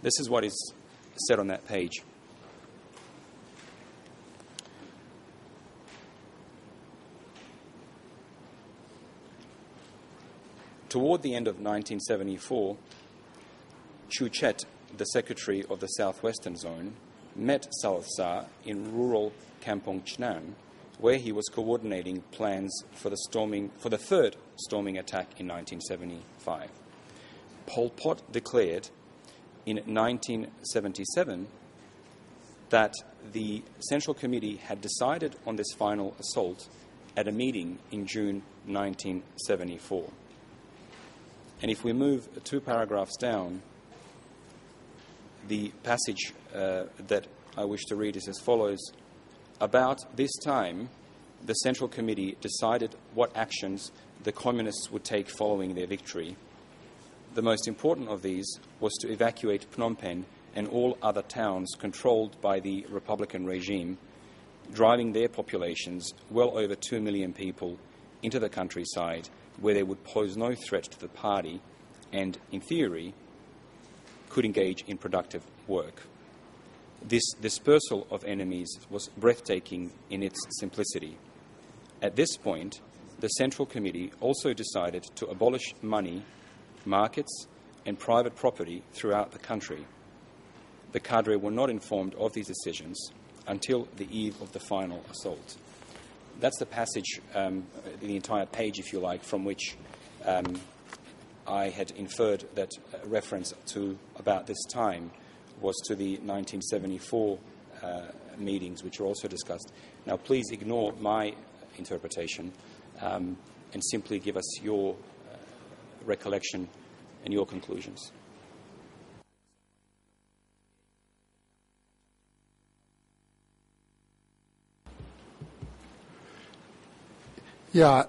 This is what is said on that page. Toward the end of 1974, Chu Chet, the Secretary of the Southwestern Zone, met Salth Sa in rural Kampong Chhnam, where he was coordinating plans for the third storming attack in 1975. Pol Pot declared in 1977 that the Central Committee had decided on this final assault at a meeting in June 1974. And if we move 2 paragraphs down, the passage that I wish to read is as follows. About this time, the Central Committee decided what actions the Communists would take following their victory. The most important of these was to evacuate Phnom Penh and all other towns controlled by the Republican regime, driving their populations, well over 2 million people, into the countryside, where they would pose no threat to the party and, in theory, could engage in productive work. This dispersal of enemies was breathtaking in its simplicity. At this point, the Central Committee also decided to abolish money, markets, and private property throughout the country. The cadre were not informed of these decisions until the eve of the final assault. That's the passage, the entire page, if you like, from which I had inferred that reference to about this time was to the 1974 meetings, which were also discussed. Now, please ignore my interpretation and simply give us your recollection and your conclusions. Yeah,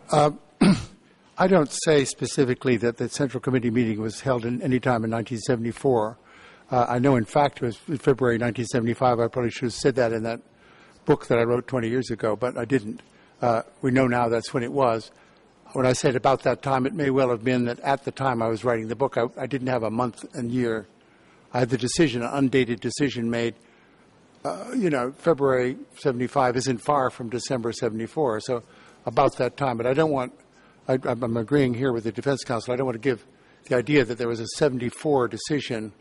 I don't say specifically that the Central Committee meeting was held in any time in 1974. I know, in fact, it was February 1975. I probably should have said that in that book that I wrote 20 years ago, but I didn't. We know now that's when it was. When I said about that time, it may well have been that at the time I was writing the book, I didn't have a month and year. I had the decision, an undated decision made. February 75 isn't far from December 74, so about that time. But I don't want, I'm agreeing here with the Defense Counsel, I don't want to give the idea that there was a 74 decision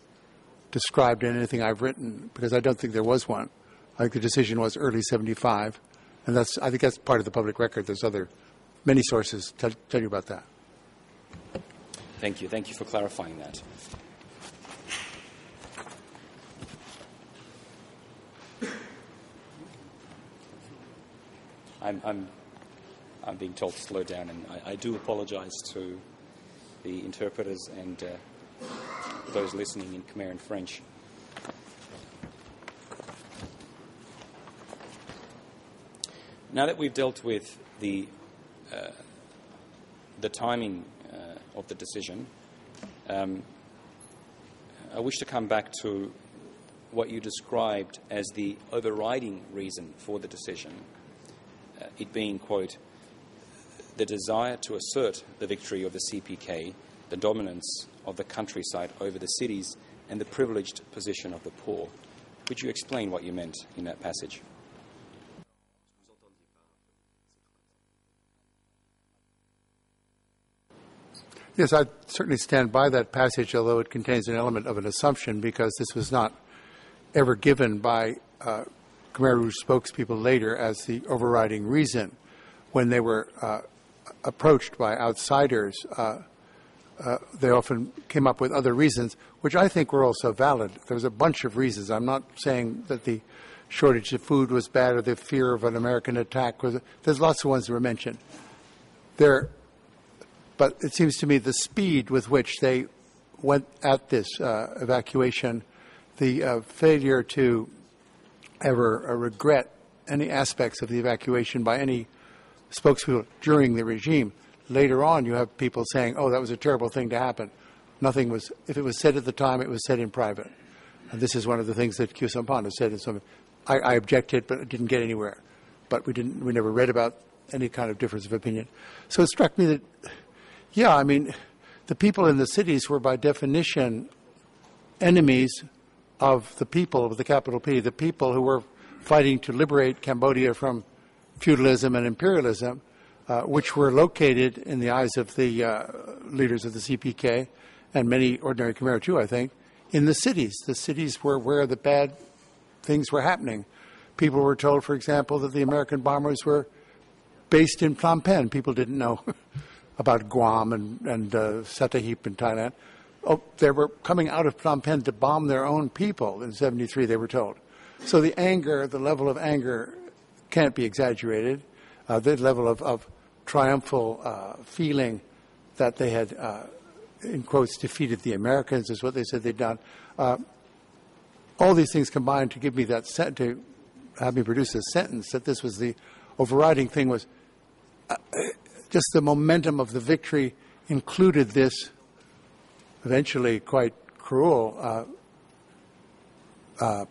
described in anything I've written, because I don't think there was one. I think the decision was early 75, and I think that's part of the public record. There's many sources tell you about that. Thank you. Thank you for clarifying that. I'm being told to slow down, and I do apologize to the interpreters and those listening in Khmer and French. Now that we've dealt with the timing of the decision, I wish to come back to what you described as the overriding reason for the decision, it being, quote, the desire to assert the victory of the CPK, the dominance of the countryside over the cities, and the privileged position of the poor. Could you explain what you meant in that passage? Yes, I certainly stand by that passage, although it contains an element of an assumption, because this was not ever given by Khmer Rouge spokespeople later as the overriding reason. When they were approached by outsiders, they often came up with other reasons, which I think were also valid. There was a bunch of reasons. I'm not saying that the shortage of food was bad or the fear of an American attack was. There's lots of ones that were mentioned. But it seems to me the speed with which they went at this evacuation, the failure to ever regret any aspects of the evacuation by any spokespeople during the regime. Later on, you have people saying, oh, that was a terrible thing to happen. Nothing was, if it was said at the time, it was said in private. And this is one of the things that Khieu Samphan has said in some. I objected, but it didn't get anywhere. But we never read about any kind of difference of opinion. So it struck me that, yeah, I mean, the people in the cities were by definition enemies of the people, with the capital P, the people who were fighting to liberate Cambodia from feudalism and imperialism, which were located in the eyes of the leaders of the CPK and many ordinary Khmer too, I think, in the cities. The cities were where the bad things were happening. People were told, for example, that the American bombers were based in Phnom Penh. People didn't know about Guam and Satahip in Thailand. Oh, they were coming out of Phnom Penh to bomb their own people in 73, they were told. So the anger, the level of anger can't be exaggerated. The level of triumphal feeling that they had, in quotes, defeated the Americans is what they said they'd done. All these things combined to give me that to have me produce a sentence that this was the overriding thing was just the momentum of the victory included this eventually quite cruel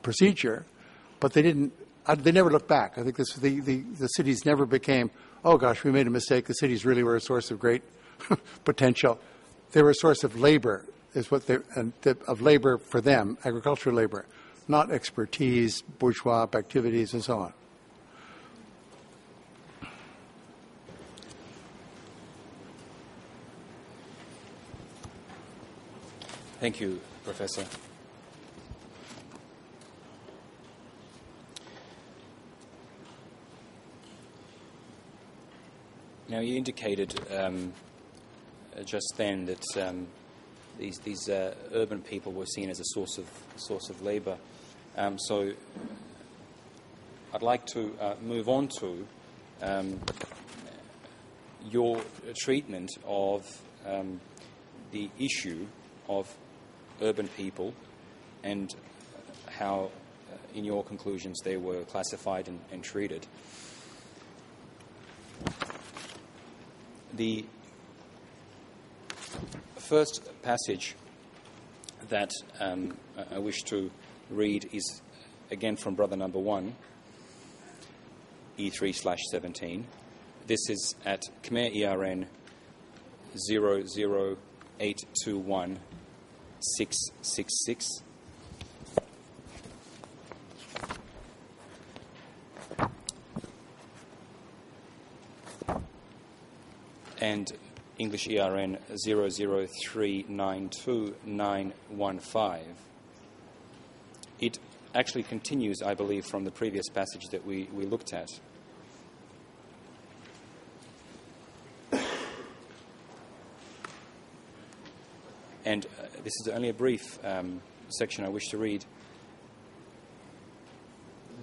procedure, but they didn't. They never looked back. I think the cities never became, oh gosh, we made a mistake. The cities really were a source of great potential. They were a source of labor, of labor for them, agricultural labor, not expertise, bourgeois activities, and so on. Thank you, Professor. Now, you indicated just then that these urban people were seen as a source of labour. So, I'd like to move on to your treatment of the issue of urban people and how, in your conclusions, they were classified and treated. The first passage that I wish to read is again from Brother Number 1, E3/17. This is at Khmer ERN 00821-666. And English ERN 00392-915. It actually continues, I believe, from the previous passage that we looked at. And this is only a brief section I wish to read.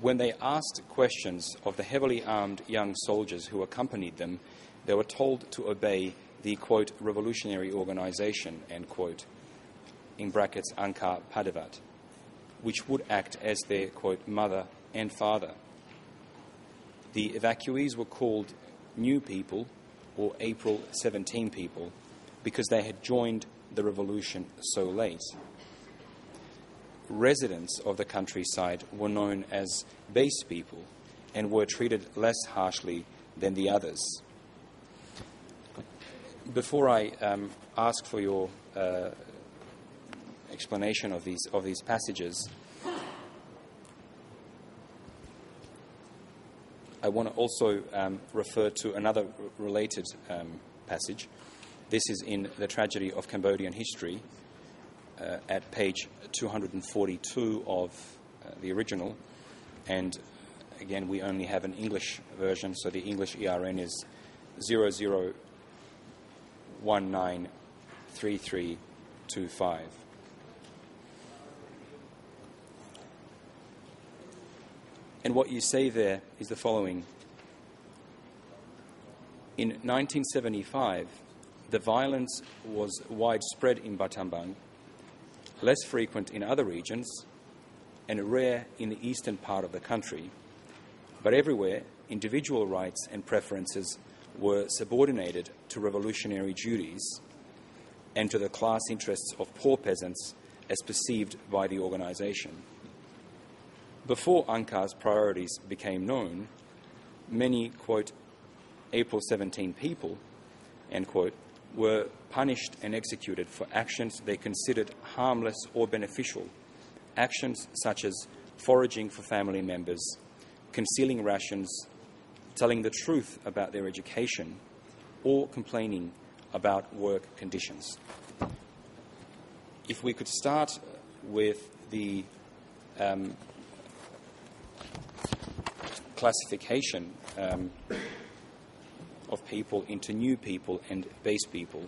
When they asked questions of the heavily armed young soldiers who accompanied them, they were told to obey the, quote, revolutionary organization, end quote, in brackets, Angkar Padavat, which would act as their, quote, mother and father. The evacuees were called New People or April 17 people because they had joined the revolution so late. Residents of the countryside were known as base people and were treated less harshly than the others. Before I ask for your explanation of these passages, I want to also refer to another related passage. This is in The Tragedy of Cambodian History, at page 242 of the original, and again we only have an English version, so the English ERN is 00193325. And what you say there is the following. In 1975, the violence was widespread in Battambang, less frequent in other regions, and rare in the eastern part of the country. But everywhere, individual rights and preferences were subordinated to revolutionary duties and to the class interests of poor peasants as perceived by the organisation. Before Angkar's priorities became known, many, quote, April 17 people, end quote, were punished and executed for actions they considered harmless or beneficial, actions such as foraging for family members, concealing rations, telling the truth about their education, or complaining about work conditions. If we could start with the classification of people into new people and base people.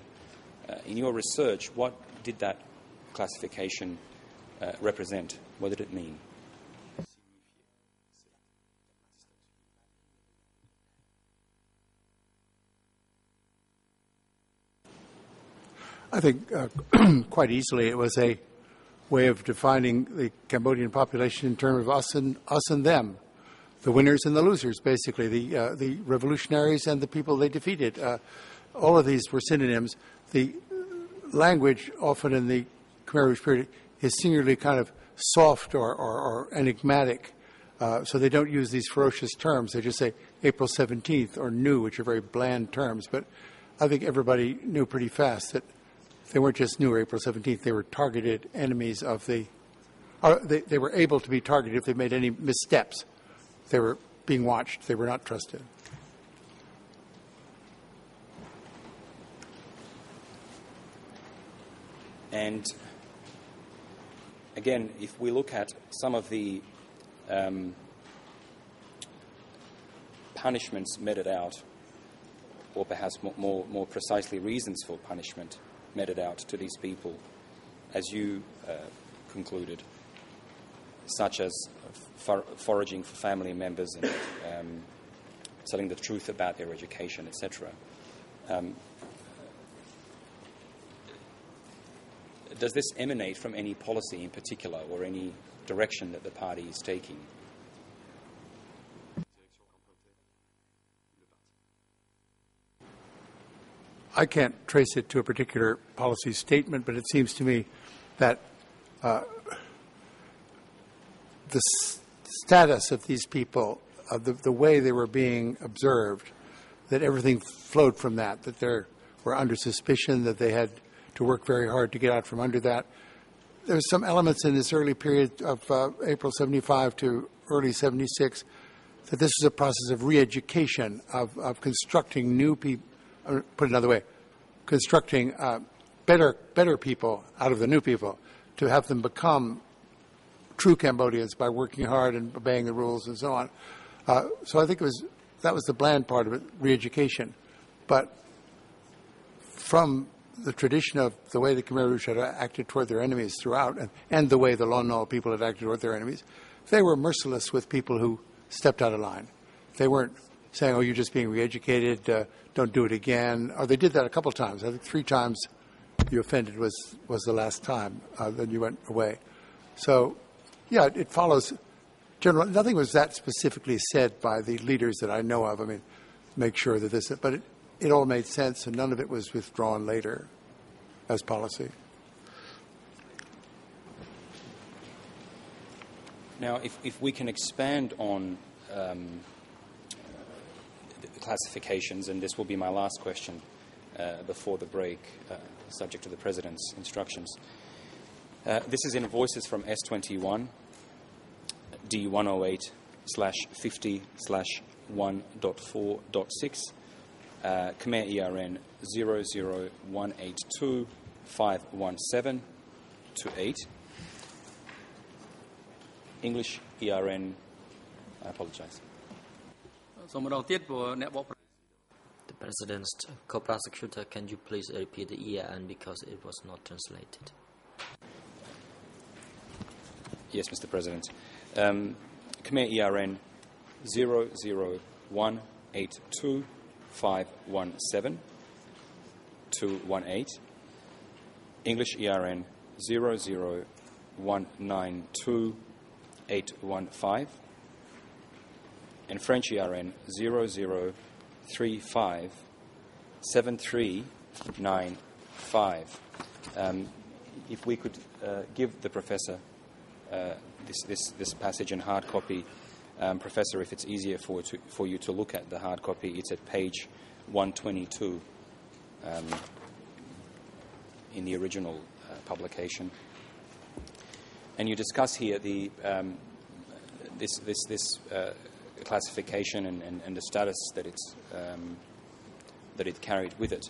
In your research, what did that classification represent? What did it mean? I think quite easily it was a way of defining the Cambodian population in terms of us and them. The winners and the losers, basically, the revolutionaries and the people they defeated. All of these were synonyms. The language, often in the Khmer Rouge period, is singularly kind of soft or enigmatic. So they don't use these ferocious terms. They just say April 17th or new, which are very bland terms. But I think everybody knew pretty fast that they weren't just new April 17th. They were targeted enemies of the... They were able to be targeted if they made any missteps. They were being watched. They were not trusted. And again, if we look at some of the punishments meted out, or perhaps more precisely reasons for punishment meted out to these people, as you concluded, such as foraging for family members and telling the truth about their education, etc. Does this emanate from any policy in particular or any direction that the party is taking? I can't trace it to a particular policy statement, but it seems to me that the status of these people, the way they were being observed, that everything flowed from that they were under suspicion, that they had to work very hard to get out from under that. There's some elements in this early period of April 75 to early 76 that this was a process of re-education, of constructing new people, put it another way, constructing better people out of the new people, to have them become true Cambodians by working hard and obeying the rules and so on. So I think that was the bland part of it, re-education. But from the tradition of the way the Khmer Rouge had acted toward their enemies throughout, and the way the Lon Nol people had acted toward their enemies, they were merciless with people who stepped out of line. They weren't saying, oh, you're just being re-educated, don't do it again. Or they did that a couple times. I think 3 times you offended was the last time, then you went away. So, yeah, it follows. Nothing was that specifically said by the leaders that I know of. I mean, make sure that this, but it all made sense, and none of it was withdrawn later. as policy. Now, if we can expand on the classifications, and this will be my last question before the break, subject to the President's instructions. This is invoices from S21, D108/50/1.4.6, Khmer ERN 00182-517-8. English ERN, I apologize. The President's co-prosecutor, can you please repeat the ERN because it was not translated? Yes, Mr. President. Khmer ERN 00182-517-218. English ERN 00192-815. And French ERN 0035-7395. If we could give the Professor this passage in hard copy. Professor, if it's easier for you to look at the hard copy, it's at page 122 in the original publication. And you discuss here the this classification and the status that it carried with it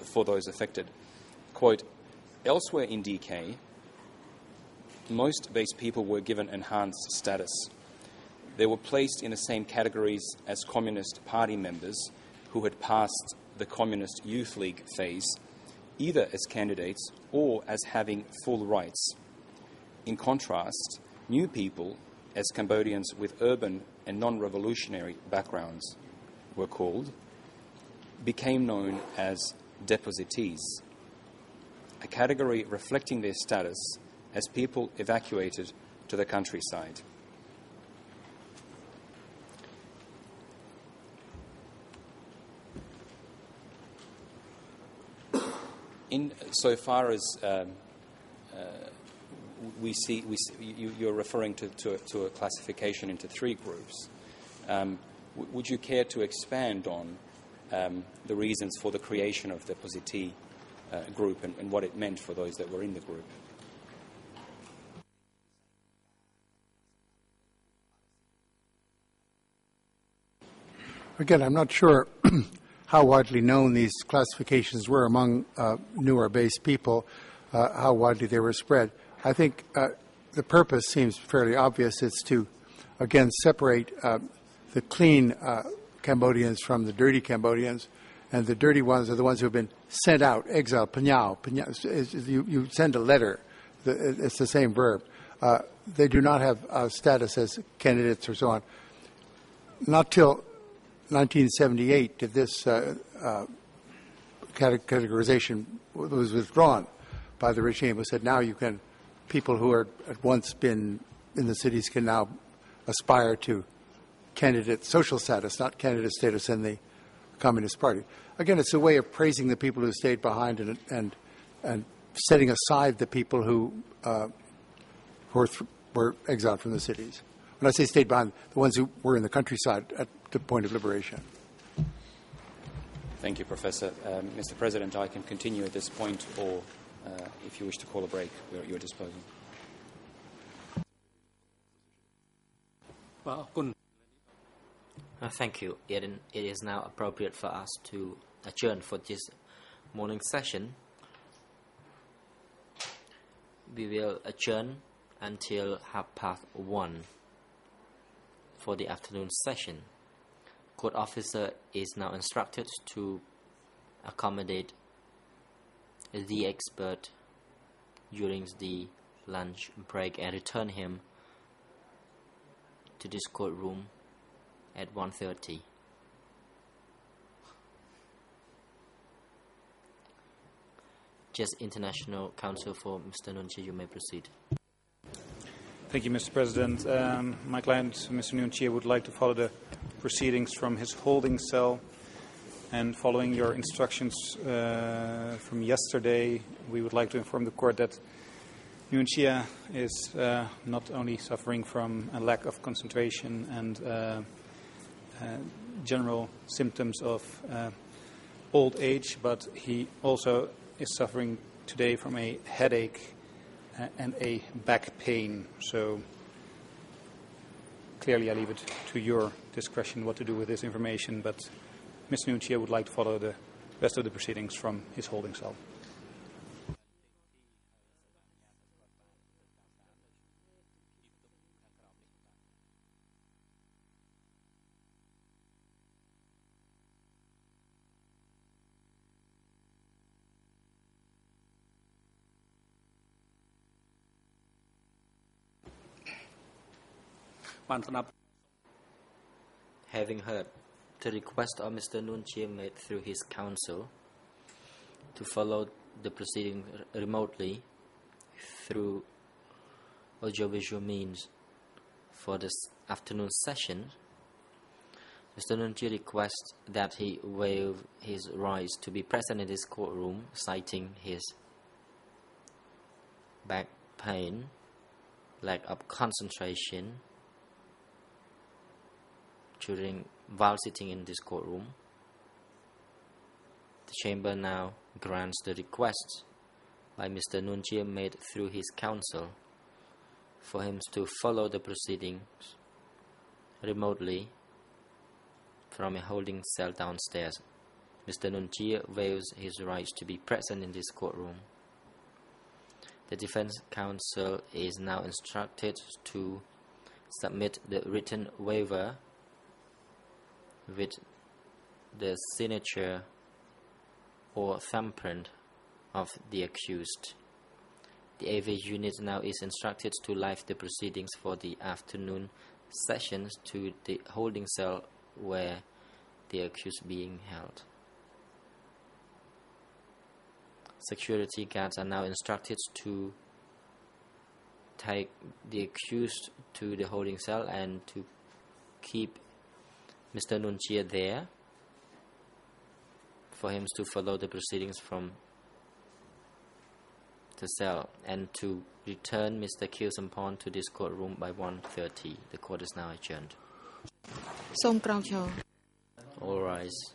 for those affected. Quote, elsewhere in DK, most base people were given enhanced status. They were placed in the same categories as Communist Party members who had passed the Communist Youth League phase, either as candidates or as having full rights. In contrast, new people, as Cambodians with urban and non-revolutionary backgrounds were called, became known as depositees, a category reflecting their status as people evacuated to the countryside. In so far as you're referring to a classification into three groups. Would you care to expand on the reasons for the creation of the depositee group and what it meant for those that were in the group? Again, I'm not sure how widely known these classifications were among newer base people, how widely they were spread. I think the purpose seems fairly obvious. It's to, again, separate the clean Cambodians from the dirty Cambodians, and the dirty ones are the ones who have been sent out, exiled, panyao. You send a letter. It's the same verb. They do not have status as candidates or so on. Not till 1978 did this categorization was withdrawn by the regime. It said now you can, people who had once been in the cities can now aspire to candidate social status, not candidate status in the Communist Party. Again, it's a way of praising the people who stayed behind and setting aside the people who were exiled from the cities. When I say stayed behind, the ones who were in the countryside at the point of liberation. Thank you, Professor. Mr. President, I can continue at this point, or if you wish to call a break, we're at your disposal. Thank you. It is now appropriate for us to adjourn for this morning session. We will adjourn until 1:30 for the afternoon session. Court officer is now instructed to accommodate the expert during the lunch break and return him to this courtroom at 1:30. Just International Counsel for Mr. Nunchi, you may proceed. Thank you, Mr. President. My client, Mr. Nunchi, would like to follow the proceedings from his holding cell. And following your instructions from yesterday, we would like to inform the court that Nguyen Chia is not only suffering from a lack of concentration and general symptoms of old age, but he also is suffering today from a headache and a back pain. So clearly I leave it to your discretion what to do with this information, but Mr. Nguyen Chia would like to follow the rest of the proceedings from his holding cell. Having heard the request of Mr. Nguyen Chia made through his counsel to follow the proceeding remotely through audiovisual means for this afternoon session, Mr. Nguyen Chia requests that he waive his rights to be present in this courtroom, citing his back pain, lack of concentration while sitting in this courtroom. The chamber now grants the request by Mr. Nguyen Chia made through his counsel for him to follow the proceedings remotely from a holding cell downstairs. Mr. Nguyen Chia waives his rights to be present in this courtroom. The Defense Counsel is now instructed to submit the written waiver with the signature or thumbprint of the accused. The AV unit now is instructed to live the proceedings for the afternoon sessions to the holding cell where the accused being held. Security guards are now instructed to take the accused to the holding cell and to keep Mr. Nguyen Chia there for him to follow the proceedings from the cell and to return Mr. Khieu Sampon to this courtroom by 1:30. The court is now adjourned. All rise.